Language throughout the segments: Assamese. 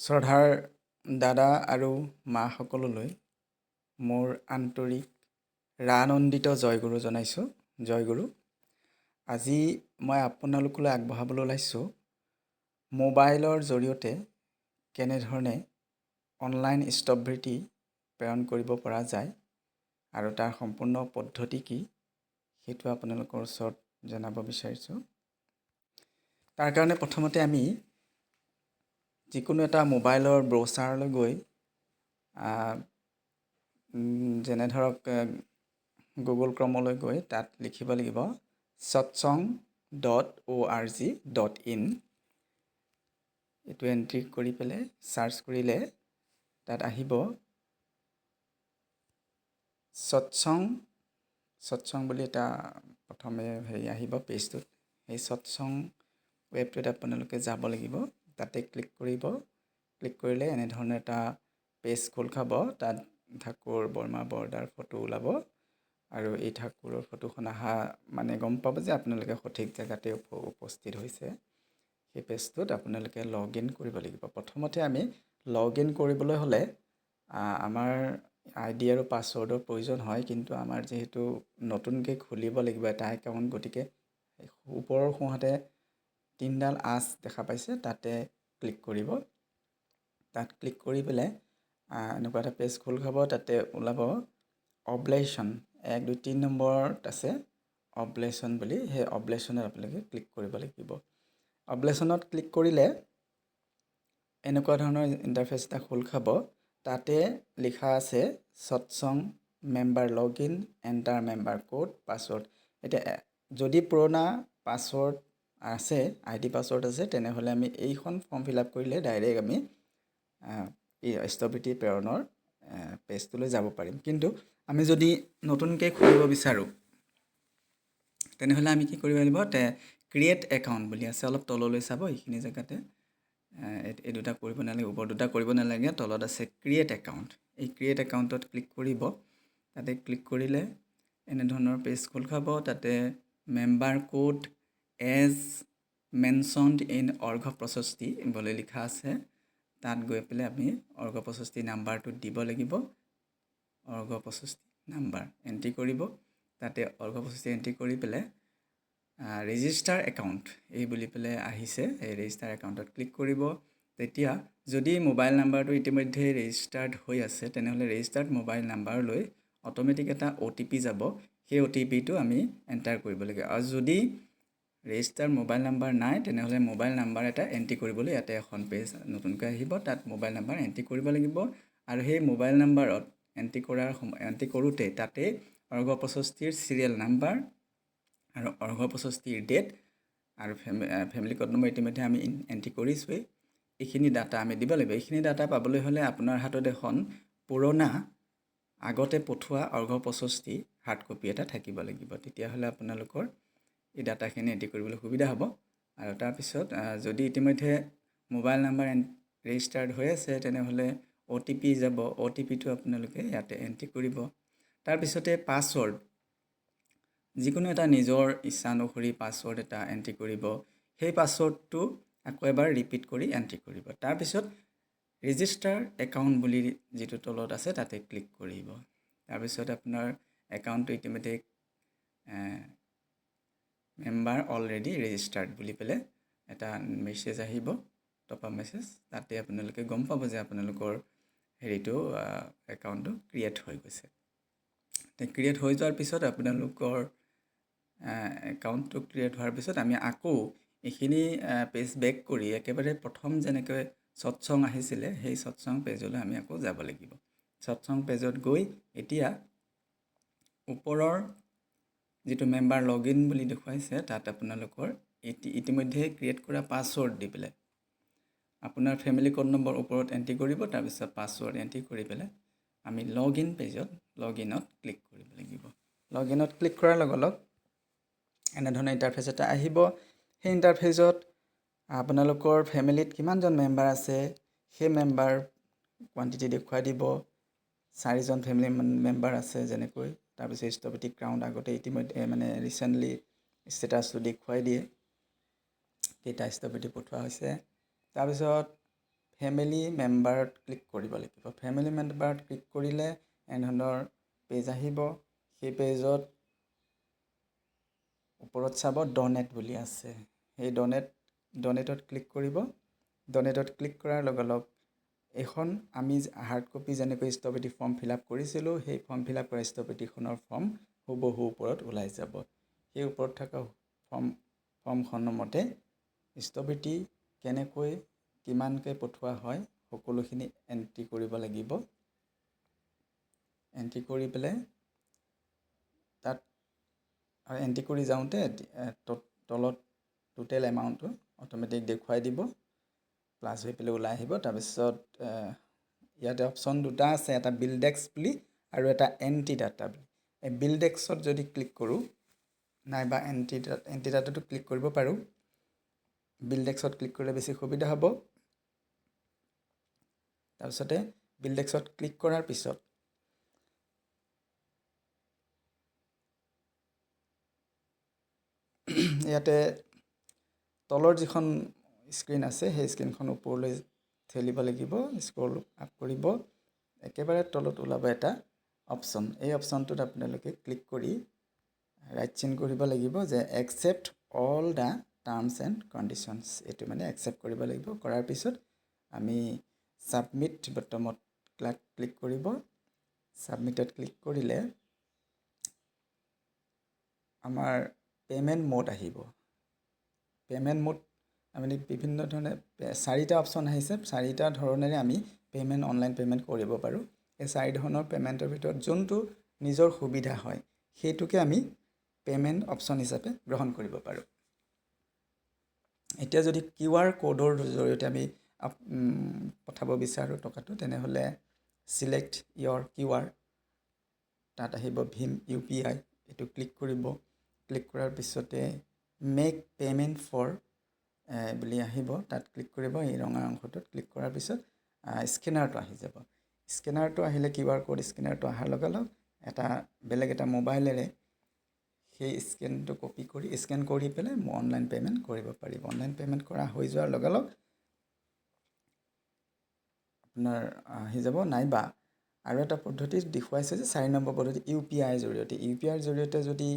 শ্ৰদ্ধাৰ দাদা আৰু মাসকললৈ মোৰ আন্তৰিক ৰানন্দিত জয়গুৰু জনাইছোঁ। জয়গুৰু। আজি মই আপোনালোকলৈ আগবঢ়াবলৈ ওলাইছোঁ মোবাইলৰ জৰিয়তে কেনেধৰণে অনলাইন ষ্টভবৃত্তি প্ৰেৰণ কৰিব পৰা যায় আৰু তাৰ সম্পূৰ্ণ পদ্ধতি কি সেইটো আপোনালোকৰ ওচৰত জনাব বিচাৰিছোঁ। তাৰ কাৰণে প্ৰথমতে আমি যিকোনো এটা মোবাইলৰ ব্ৰাউচাৰলৈ গৈ যেনে ধৰক গুগল ক্ৰমলৈ গৈ তাত লিখিব লাগিব satsang.org.in। এইটো এণ্ট্ৰি কৰি পেলাই চাৰ্চ কৰিলে তাত আহিব সৎসং বুলি এটা প্ৰথমে আহিব পেজটোত। সেই সৎসং ৱেবটোত আপোনালোকে যাব লাগিব। তাতে ক্লিক কৰিব। ক্লিক কৰিলে এনেধৰণৰ এটা পেজ খোল খাব। তাত ঠাকুৰ বৰ্মা বৰদাৰ ফটো ওলাব আৰু এই ঠাকুৰৰ ফটোখন অহা মানে গম পাব যে আপোনালোকে সঠিক জেগাতে উপস্থিত হৈছে। সেই পেজটোত আপোনালোকে লগ ইন কৰিব লাগিব। প্ৰথমতে আমি লগ ইন কৰিবলৈ হ'লে আমাৰ ID আৰু পাছৱৰ্ডৰ প্ৰয়োজন হয়, কিন্তু আমাৰ যিহেতু নতুনকৈ খুলিব লাগিব এটা একাউণ্ট, গতিকে ওপৰৰ সোঁহাতে তিনিডাল আঁচ দেখা পাইছে, তাতে ক্লিক কৰিব। তাত ক্লিক কৰি পেলাই এনেকুৱা এটা পেজ খোল খাব। তাতে ওলাব অবলেশ্যন 1 2 3 নম্বৰত আছে অবলেশ্যন বুলি। সেই অবলেশ্যনত আপোনালোকে ক্লিক কৰিব লাগিব। অবলেশ্যনত ক্লিক কৰিলে এনেকুৱা ধৰণৰ ইণ্টাৰফেচ এটা খোল খাব। তাতে লিখা আছে Satsang member log in, enter member code, password. এতিয়া যদি পুৰণা পাছৱৰ্ড আছে, ID পাছৱৰ্ড আছে, তেনেহ'লে আমি এইখন ফৰ্ম ফিল আপ কৰিলে ডাইৰেক্ট আমি স্থবিৰতি প্ৰেৰণৰ পেজটোলৈ যাব পাৰিম। কিন্তু আমি যদি নতুনকৈ খুলিব বিচাৰোঁ তেনেহ'লে আমি কি কৰিব লাগিব, ক্ৰিয়েট একাউণ্ট বুলি আছে অলপ তললৈ চাব। এইখিনি জেগাতে এই দুটা কৰিব নালাগে, ওপৰ দুটা কৰিব নালাগে, তলত আছে ক্ৰিয়েট একাউণ্ট। এই ক্ৰিয়েট একাউণ্টত ক্লিক কৰিব। তাতে ক্লিক কৰিলে এনেধৰণৰ পেজ খোল খাব। তাতে মেম্বাৰ কোড এজ মেনশ্যনড ইন অৰ্ঘ্যপ্ৰশস্তি বুলি লিখা আছে। তাত গৈ পেলাই আমি অৰ্ঘ্যপ্ৰশস্তি নাম্বাৰটো দিব লাগিব। অৰ্ঘ্যপ্ৰশস্তি নাম্বাৰ এণ্ট্ৰি কৰিব। তাতে অৰ্ঘ্যপ্ৰশস্তি এণ্ট্ৰি কৰি পেলাই ৰেজিষ্টাৰ একাউণ্ট এই বুলি পেলাই আহিছে। এই ৰেজিষ্টাৰ একাউণ্টত ক্লিক কৰিব। তেতিয়া যদি মোবাইল নাম্বাৰটো ইতিমধ্যে ৰেজিষ্টাৰ্ড হৈ আছে, তেনেহ'লে ৰেজিষ্টাৰ্ড মোবাইল নাম্বাৰলৈ অট'মেটিক এটা OTP যাব। সেই OTPটো আমি এণ্টাৰ কৰিব লাগিব। আৰু যদি ৰেজিষ্টাৰ মোবাইল নাম্বাৰ নাই, তেনেহ'লে মোবাইল নাম্বাৰ এটা এণ্ট্ৰি কৰিবলৈ ইয়াতে এখন পেজ নতুনকৈ আহিব। তাত মোবাইল নাম্বাৰ এণ্ট্ৰি কৰিব লাগিব। আৰু সেই মোবাইল নাম্বাৰত এণ্ট্ৰি কৰোঁতে তাতে অৰ্ঘ্যপ্ৰশস্তিৰ চিৰিয়েল নাম্বাৰ আৰু অৰ্ঘ্যপ্ৰশস্তিৰ ডেট আৰু ফেমিলি কোড নম্বৰ ইতিমধ্যে আমি এণ্ট্ৰি কৰিছোঁৱেই। এইখিনি ডাটা আমি দিব লাগিব। এইখিনি ডাটা পাবলৈ হ'লে আপোনাৰ হাতত এখন পুৰণা আগতে পঠোৱা অৰ্ঘ্যপ্ৰশস্তি হাৰ্ড কপি এটা থাকিব লাগিব। তেতিয়াহ'লে আপোনালোকৰ এই ডাটাখিনি এণ্ট্ৰি কৰিবলৈ সুবিধা হ'ব। আৰু তাৰপিছত যদি ইতিমধ্যে মোবাইল নাম্বাৰ ৰেজিষ্টাৰ্ড হৈ আছে, তেনেহ'লে OTP যাব। OTPটো আপোনালোকে ইয়াতে এণ্ট্ৰি কৰিব। তাৰপিছতে পাছৱৰ্ড, যিকোনো এটা নিজৰ ইচ্ছা অনুসৰি পাছৱৰ্ড এটা এণ্ট্ৰি কৰিব। সেই পাছৱৰ্ডটো আকৌ এবাৰ ৰিপিট কৰি এণ্ট্ৰি কৰিব। তাৰপিছত ৰেজিষ্টাৰ একাউণ্ট বুলি যিটো তলত আছে তাতে ক্লিক কৰিব। তাৰপিছত আপোনাৰ একাউণ্টটো ইতিমধ্যে মেম্বাৰ অলৰেডি ৰেজিষ্টাৰ্ড বুলি পেলাই এটা মেছেজ আহিব, টপ আপ মেছেজ। তাতে আপোনালোকে গম পাব যে আপোনালোকৰ একাউণ্টটো ক্ৰিয়েট হৈ গৈছে। ক্ৰিয়েট হৈ যোৱাৰ পিছত আপোনালোকৰ একাউণ্টটো ক্ৰিয়েট হোৱাৰ পিছত আমি আকৌ এইখিনি পেজ বেক কৰি একেবাৰে প্ৰথম যেনেকৈ সৎসং আহিছিলে সেই সৎসং পেজলৈ আমি আকৌ যাব লাগিব। সৎসং পেজত গৈ এতিয়া ওপৰৰ যিটো মেম্বাৰ লগ ইন বুলি দেখুৱাইছে তাত আপোনালোকৰ ইতিমধ্যে ক্ৰিয়েট কৰা পাছৱৰ্ড দি পেলাই আপোনাৰ ফেমিলি কোড নম্বৰ ওপৰত এণ্ট্ৰি কৰিব। তাৰপিছত পাছৱৰ্ড এণ্ট্ৰি কৰি পেলাই আমি লগ ইন পেজত লগ ইনত ক্লিক কৰিব লাগিব। লগ ইনত ক্লিক কৰাৰ লগে লগে এনেধৰণৰ ইণ্টাৰফেচ এটা আহিব। সেই ইণ্টাৰফেচত আপোনালোকৰ ফেমিলিত কিমানজন মেম্বাৰ আছে সেই মেম্বাৰ কোৱান্টিটি দেখুৱাই দিব। 4জন ফেমিলি মেম্বাৰ আছে যেনেকৈ। তাৰপিছত স্থবিৰতি ক্ৰাউণ্ট আগতে ইতিমধ্যে ৰিচেণ্টলি ষ্টেটাছটো দেখুৱাই দিয়ে কেইটা স্থবিৰতি পঠোৱা হৈছে। তাৰপিছত ফেমিলি মেম্বাৰত ক্লিক কৰিব লাগিব। ফেমিলি মেম্বাৰত ক্লিক কৰিলে এনেধৰণৰ পেজ আহিব। সেই পেজত ওপৰত চাব ডনেট বুলি আছে। সেই ডনেটত ক্লিক কৰিব। ডনেটত ক্লিক কৰাৰ লগে লগে এখন আমি হাৰ্ড কপি যেনেকৈ স্থপতি ফৰ্ম ফিল আপ কৰিছিলোঁ, সেই ফৰ্ম ফিল আপ কৰা স্থপতিখনৰ ফৰ্ম হুবহু ওপৰত ওলাই যাব। সেই ওপৰত থকা ফৰ্মখনৰ মতে স্থপতি কেনেকৈ কিমানকৈ পঠোৱা হয় সকলোখিনি এণ্ট্ৰি কৰিব লাগিব। এণ্ট্ৰি কৰি পেলাই তাত এণ্ট্ৰি কৰি যাওঁতে তলত টোটেল এমাউণ্টটো অট'মেটিক দেখুৱাই দিব, প্লাছ হৈ পেলাই ওলাই আহিব। তাৰপিছত ইয়াতে অপশ্যন দুটা আছে, এটা বিল্ডেক্স বুলি আৰু এটা এণ্ট্ৰি ডাটা বুলি। এই বিল্ডেক্সত যদি ক্লিক কৰোঁ, নাইবা এণ্ট্ৰি ডাটাটো ক্লিক কৰিব পাৰোঁ। বিল্ডেক্সত ক্লিক কৰিলে বেছি সুবিধা হ'ব। তাৰপিছতে বিল্ডেক্সত ক্লিক কৰাৰ পিছত ইয়াতে তলৰ যিখন স্ক্ৰীন আছে, সেই স্ক্ৰীনখন ওপৰলৈ ঠেলিব লাগিব, স্ক্ৰল আপ কৰিব। একেবাৰে তলত ওলাব এটা অপশ্যন। এই অপশ্যনটোত আপোনালোকে ক্লিক কৰি ৰাইট চিন কৰিব লাগিব যে accept all the terms and conditions. এইটো মানে একচেপ্ট কৰিব লাগিব। কৰাৰ পিছত আমি ছাবমিট বটমত ক্লিক কৰিব। ছাবমিটত ক্লিক কৰিলে আমাৰ পে'মেণ্ট মোড আহিব। পে'মেণ্ট মোড আমি বিভিন্ন ধৰণে 4টা অপশ্যন আহিছে। 4টা ধৰণেৰে আমি অনলাইন পে'মেণ্ট কৰিব পাৰোঁ। এই 4 ধৰণৰ পে'মেণ্টৰ ভিতৰত যোনটো নিজৰ সুবিধা হয় সেইটোকে আমি পে'মেণ্ট অপশ্যন হিচাপে গ্ৰহণ কৰিব পাৰোঁ। এতিয়া যদি QR ক'ডৰ জৰিয়তে আমি পঠাব বিচাৰোঁ টকাটো, তেনেহ'লে চিলেক্ট ইয়ৰ QR, তাত আহিব ভীম UPI, এইটো ক্লিক কৰিব। ক্লিক কৰাৰ পিছতে মেক পে'মেণ্ট ফৰ বুলি আহিব, তাত ক্লিক কৰিব। এই ৰঙা অংশটোত ক্লিক কৰাৰ পিছত স্কেনাৰটো আহি যাব। স্কেনাৰটো আহিলে QR ক'ড স্কেনাৰটো অহাৰ লগে লগে বেলেগ এটা মোবাইলেৰে সেই স্কেনটো কপি কৰি স্কেন কৰি পেলাই অনলাইন পে'মেণ্ট কৰিব পাৰিব। অনলাইন পে'মেণ্ট কৰা হৈ যোৱাৰ লগে লগে আপোনাৰ আহি যাব। নাইবা আৰু এটা পদ্ধতি দেখুৱাইছে যে 4 নম্বৰ পদ্ধতি UPI জৰিয়তে। UPIৰ জৰিয়তে যদি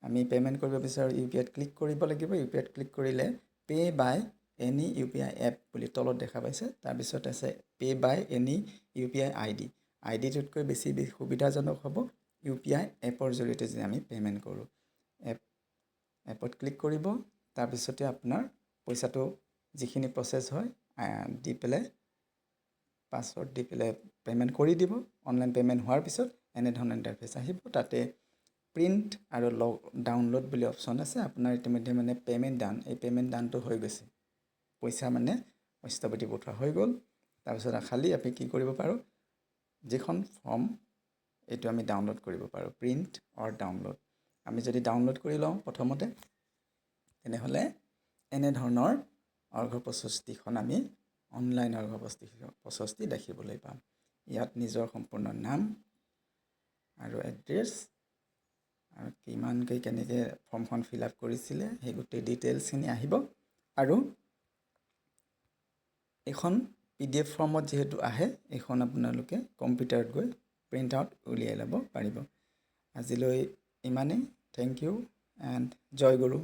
আমি পে'মেণ্ট কৰিব বিচাৰোঁ, UPIত ক্লিক কৰিব লাগিব। UPIত ক্লিক কৰিলে পে' বাই এনি UPI এপ বুলি তলত দেখা পাইছে। তাৰপিছত আছে পে' বাই এনি UPI ID। IDটোতকৈ বেছি সুবিধাজনক হ'ব UPI এপৰ জৰিয়তে যদি আমি পে'মেণ্ট কৰোঁ। এপত ক্লিক কৰিব। তাৰপিছতে আপোনাৰ পইচাটো যিখিনি প্ৰচেছ হয় দি পেলাই পাছৱৰ্ড দি পেলাই পে'মেণ্ট কৰি দিব। অনলাইন পে'মেণ্ট হোৱাৰ পিছত এনেধৰণৰ ইণ্টাৰফেচ আহিব। তাতে প্ৰিণ্ট আৰু ডাউনলোড বুলি অপশ্যন আছে। আপোনাৰ ইতিমধ্যে মানে এই পে'মেণ্ট ডানটো হৈ গৈছে। পইচা মানে স্থপতি পঠোৱা হৈ গ'ল। তাৰপিছত খালি আমি কি কৰিব পাৰোঁ, যিখন ফৰ্ম এইটো আমি ডাউনলোড কৰিব পাৰোঁ, প্ৰিণ্ট অৰ ডাউনলোড। আমি যদি ডাউনলোড কৰি লওঁ প্ৰথমতে, তেনেহ'লে এনেধৰণৰ অৰ্ঘ্য65খন আমি অনলাইন অৰ্ঘ্য65 দেখিবলৈ পাম। ইয়াত নিজৰ সম্পূৰ্ণ নাম আৰু এড্ৰেছ আৰু কেনেকৈ ফৰ্মখন ফিল আপ কৰিছিলে সেই গোটেই ডিটেইলছখিনি আহিব। আৰু এইখন PDF ফৰ্মত যিহেতু আহে, এইখন আপোনালোকে কম্পিউটাৰত গৈ প্ৰিণ্ট আউট উলিয়াই ল'ব পাৰিব। আজিলৈ ইমানেই। Thank U and Jay Guru.